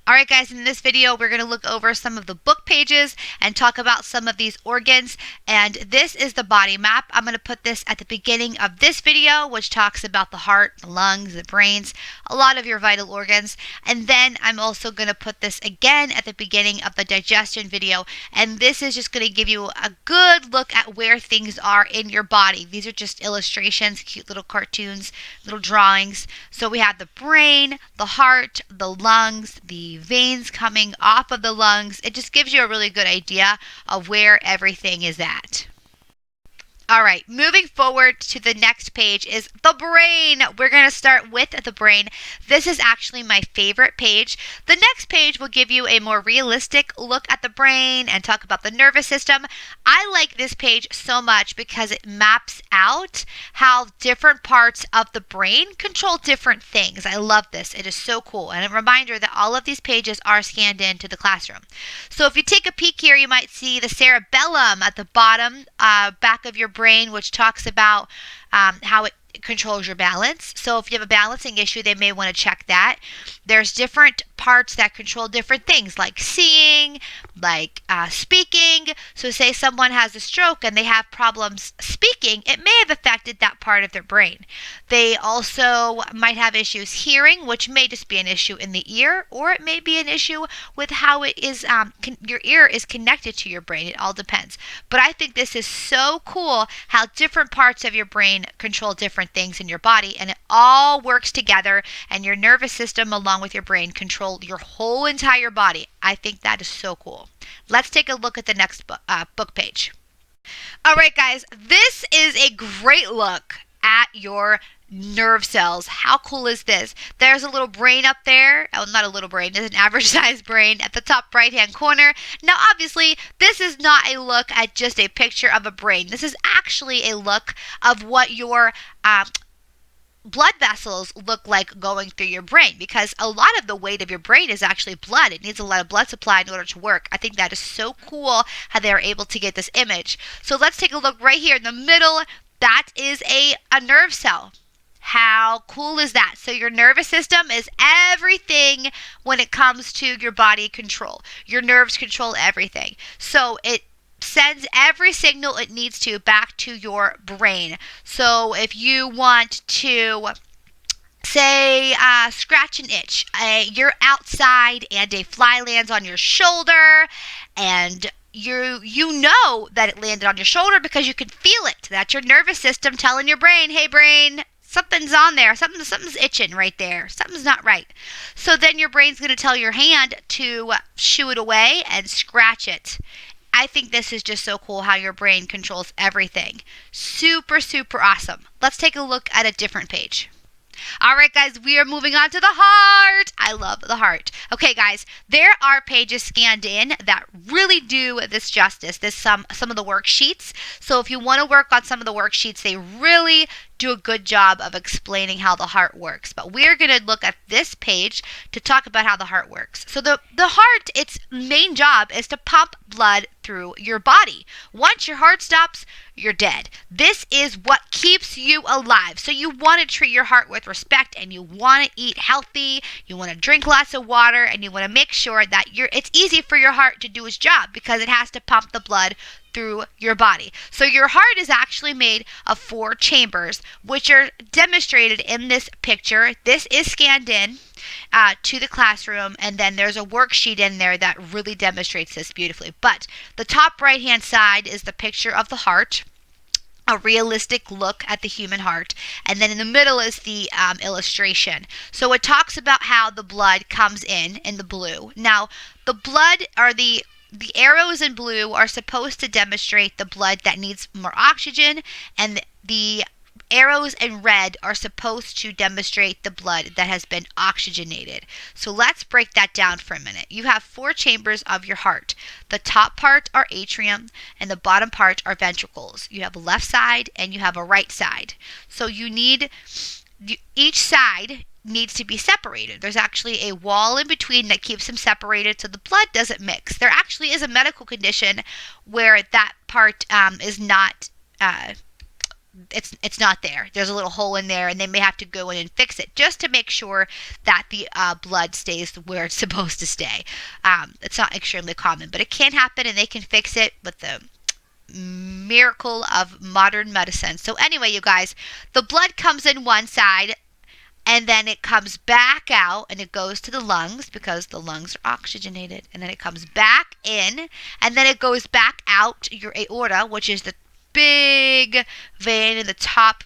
All right, guys, in this video, we're going to look over some of the book pages and talk about some of these organs. And this is the body map. I'm going to put this at the beginning of this video, which talks about the heart, the lungs, the brains, a lot of your vital organs. And then I'm also going to put this again at the beginning of the digestion video. And this is just going to give you a good look at where things are in your body. These are just illustrations, cute little cartoons, little drawings. So we have the brain, the heart, the lungs, the veins coming off of the lungs. It just gives you a really good idea of where everything is at. All right, moving forward to the next page is the brain. We're going to start with the brain. This is actually my favorite page. The next page will give you a more realistic look at the brain and talk about the nervous system. I like this page so much because it maps out how different parts of the brain control different things. I love this. It is so cool. And a reminder that all of these pages are scanned into the classroom. So if you take a peek here, you might see the cerebellum at the bottom back of your brain, which talks about how it controls your balance. So if you have a balancing issue, they may want to check that. There's different parts that control different things, like seeing, like speaking. So say someone has a stroke and they have problems speaking, it may have affected that part of their brain. They also might have issues hearing, which may just be an issue in the ear, or it may be an issue with how it is your ear is connected to your brain. It all depends. But I think this is so cool how different parts of your brain control different things in your body, and it all works together, and your nervous system along with your brain control your whole entire body. I think that is so cool. Let's take a look at the next book page. All right, guys, this is a great look at your nerve cells. How cool is this? There's a little brain up there. Oh, not a little brain. It's an average sized brain at the top right hand corner. Now, obviously, this is not a look at just a picture of a brain. This is actually a look of what your blood vessels look like going through your brain, because a lot of the weight of your brain is actually blood. It needs a lot of blood supply in order to work. I think that is so cool how they're able to get this image. So let's take a look right here in the middle. That is a nerve cell. How cool is that? So your nervous system is everything when it comes to your body control. Your nerves control everything. So it sends every signal it needs to back to your brain. So if you want to say scratch an itch, you're outside and a fly lands on your shoulder, and you know that it landed on your shoulder because you can feel it. That's your nervous system telling your brain, hey brain, something's on there. Something's itching right there. Something's not right. So then your brain's going to tell your hand to shoo it away and scratch it. I think this is just so cool how your brain controls everything. Super, super awesome. Let's take a look at a different page. All right, guys, we are moving on to the heart. I love the heart. Okay, guys, there are pages scanned in that really do this justice. This some of the worksheets. So if you want to work on some of the worksheets, they really do a good job of explaining how the heart works. But we're going to look at this page to talk about how the heart works. So the heart, its main job is to pump blood through your body. Once your heart stops, you're dead. This is what keeps you alive. So you want to treat your heart with respect, and you want to eat healthy, you want to drink lots of water, and you want to make sure that it's easy for your heart to do its job because it has to pump the blood through your body. So your heart is actually made of 4 chambers, which are demonstrated in this picture. This is scanned in to the classroom, and then there's a worksheet in there that really demonstrates this beautifully. But the top right hand side is the picture of the heart, a realistic look at the human heart, and then in the middle is the illustration. So it talks about how the blood comes in the blue. Now, the blood are the arrows in blue are supposed to demonstrate the blood that needs more oxygen, and the arrows in red are supposed to demonstrate the blood that has been oxygenated. So let's break that down for a minute. You have 4 chambers of your heart. The top part are atrium, and the bottom part are ventricles. You have a left side and you have a right side. So each side needs to be separated. There's actually a wall in between that keeps them separated so the blood doesn't mix. There actually is a medical condition where that part is not it's not there. There's a little hole in there, and they may have to go in and fix it just to make sure that the blood stays where it's supposed to stay. It's not extremely common, but it can happen, and they can fix it with the miracle of modern medicine. So anyway, you guys, the blood comes in one side, and then it comes back out, and it goes to the lungs because the lungs are oxygenated, and then it comes back in, and then it goes back out your aorta, which is the big vein in the top,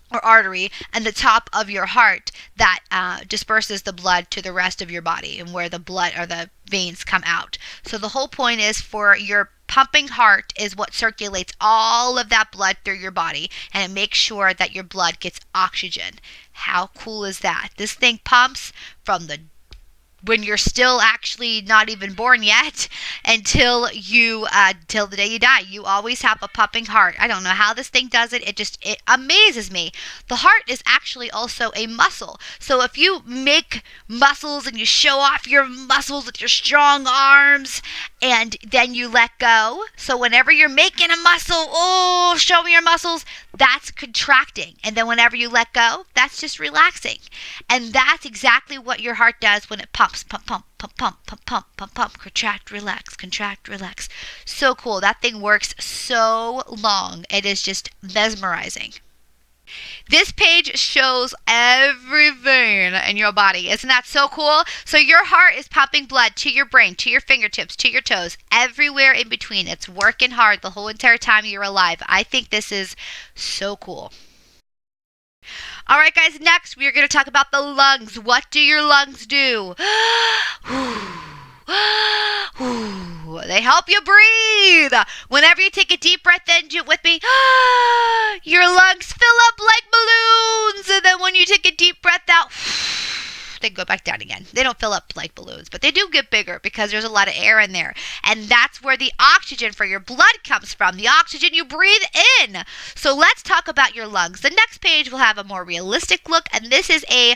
or artery, and the top of your heart that disperses the blood to the rest of your body, and where the blood or the veins come out. So the whole point is for your pumping heart is what circulates all of that blood through your body, and it makes sure that your blood gets oxygen. How cool is that? This thing pumps from the when you're still actually not even born yet until you till the day you die. You always have a pumping heart. I don't know how this thing does it. It amazes me. The heart is actually also a muscle. So if you make muscles and you show off your muscles with your strong arms, and then you let go, so whenever you're making a muscle, oh, show me your muscles, that's contracting. And then whenever you let go, that's just relaxing. And that's exactly what your heart does when it pumps. Pump, pump, pump, pump, pump, pump, pump, pump. Contract, relax, contract, relax. So cool. That thing works so long. It is just mesmerizing. This page shows every vein in your body. Isn't that so cool? So your heart is pumping blood to your brain, to your fingertips, to your toes, everywhere in between. It's working hard the whole entire time you're alive. I think this is so cool. All right, guys, next we are going to talk about the lungs. What do your lungs do? They help you breathe. Whenever you take a deep breath in, do it with me. Your lungs fill up like balloons. And then when you take a deep breath out, they go back down again. They don't fill up like balloons, but they do get bigger because there's a lot of air in there. And that's where the oxygen for your blood comes from, the oxygen you breathe in. So let's talk about your lungs. The next page will have a more realistic look, and this is a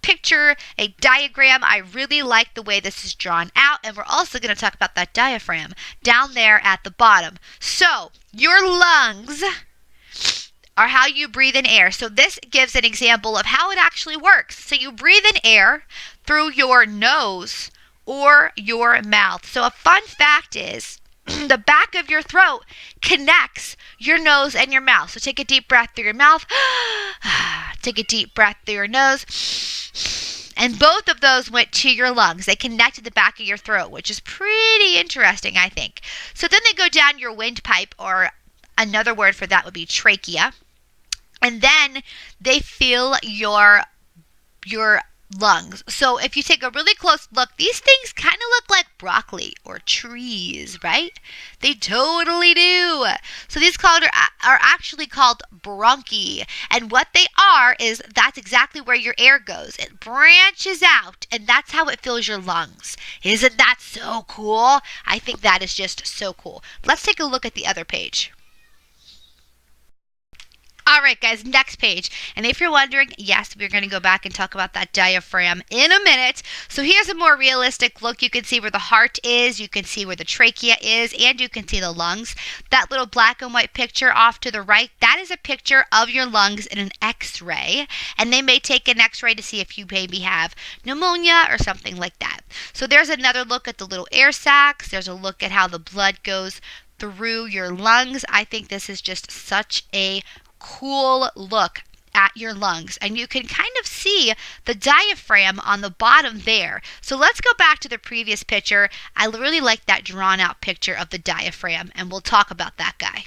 picture, a diagram. I really like the way this is drawn out, and we're also going to talk about that diaphragm down there at the bottom. So your lungs are how you breathe in air. So this gives an example of how it actually works. So you breathe in air through your nose or your mouth. So a fun fact is the back of your throat connects your nose and your mouth. So take a deep breath through your mouth. Take a deep breath through your nose. And both of those went to your lungs. They connected the back of your throat, which is pretty interesting, I think. So then they go down your windpipe, or another word for that would be trachea. And then they fill your lungs. So if you take a really close look, these things kind of look like broccoli or trees, right? They totally do. So these are actually called bronchi. And what they are is that's exactly where your air goes. It branches out, and that's how it fills your lungs. Isn't that so cool? I think that is just so cool. Let's take a look at the other page. All right, guys, next page. And if you're wondering, yes, we're going to go back and talk about that diaphragm in a minute. So here's a more realistic look. You can see where the heart is, you can see where the trachea is, and you can see the lungs. That little black and white picture off to the right, that is a picture of your lungs in an x-ray. And they may take an x-ray to see if you maybe have pneumonia or something like that. So there's another look at the little air sacs. There's a look at how the blood goes through your lungs. I think this is just such a cool look at your lungs, and you can kind of see the diaphragm on the bottom there. So let's go back to the previous picture. I really like that drawn out picture of the diaphragm, and we'll talk about that guy.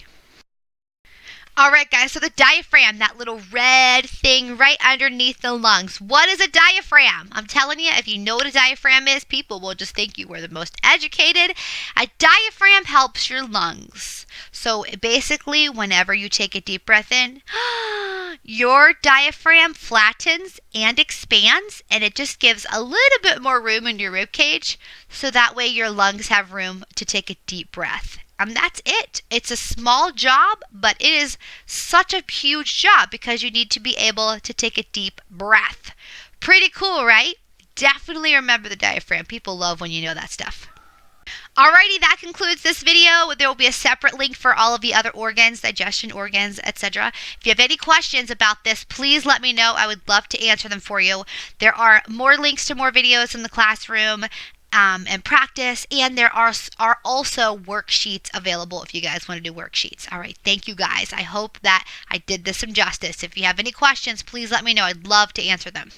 All right, guys, so the diaphragm, that little red thing right underneath the lungs. What is a diaphragm? I'm telling you, if you know what a diaphragm is, people will just think you were the most educated. A diaphragm helps your lungs. So basically, whenever you take a deep breath in, your diaphragm flattens and expands, and it just gives a little bit more room in your rib cage, so that way your lungs have room to take a deep breath. And that's it. It's a small job, but it is such a huge job because you need to be able to take a deep breath. Pretty cool, right? Definitely remember the diaphragm. People love when you know that stuff. Alrighty, that concludes this video. There will be a separate link for all of the other organs, digestion organs, etc. If you have any questions about this, please let me know. I would love to answer them for you. There are more links to more videos in the classroom and practice, and there are also worksheets available if you guys want to do worksheets. All right, thank you guys. I hope that I did this some justice. If you have any questions, please let me know. I'd love to answer them.